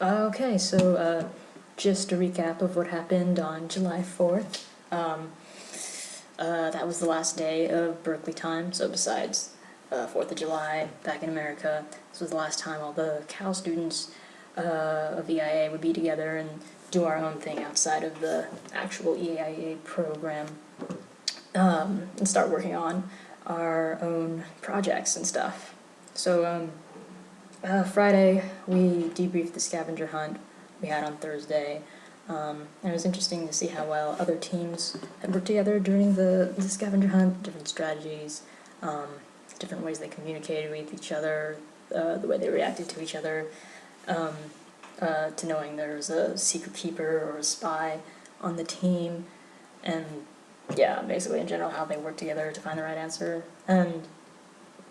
Okay, so just a recap of what happened on July 4th. That was the last day of Berkeley time, so besides 4th of July back in America, this was the last time all the Cal students of EIA would be together and do our own thing outside of the actual EIA program, and start working on our own projects and stuff. So Friday, we debriefed the scavenger hunt we had on Thursday, and it was interesting to see how well other teams had worked together during the scavenger hunt, different strategies, different ways they communicated with each other, the way they reacted to each other, to knowing there was a secret keeper or a spy on the team, and yeah, basically in general how they worked together to find the right answer. And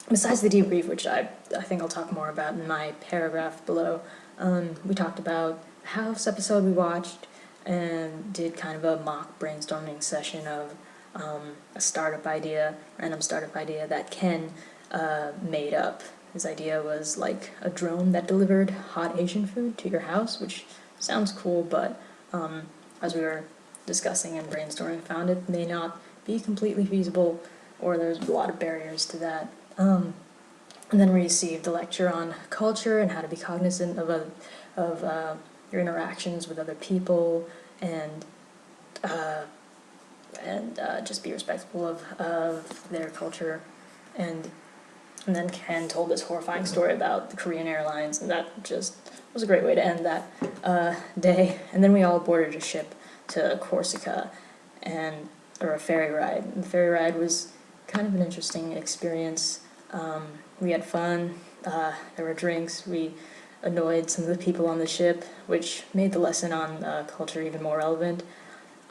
besides the debrief, which I think I'll talk more about in my paragraph below, we talked about the House episode we watched and did kind of a mock brainstorming session of a random startup idea that Ken made up. His idea was like a drone that delivered hot Asian food to your house, which sounds cool, but as we were discussing and brainstorming, found it may not be completely feasible, or there's a lot of barriers to that. And then we received a lecture on culture and how to be cognizant of your interactions with other people, and just be respectful of their culture. And then Ken told this horrifying story about the Korean Airlines, and that just was a great way to end that day. And then we all boarded a ship to Corsica, or a ferry ride. And the ferry ride was kind of an interesting experience. We had fun, there were drinks, we annoyed some of the people on the ship, which made the lesson on culture even more relevant.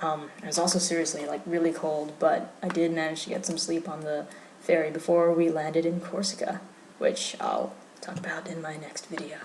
It was also seriously really cold, but I did manage to get some sleep on the ferry before we landed in Corsica, which I'll talk about in my next video.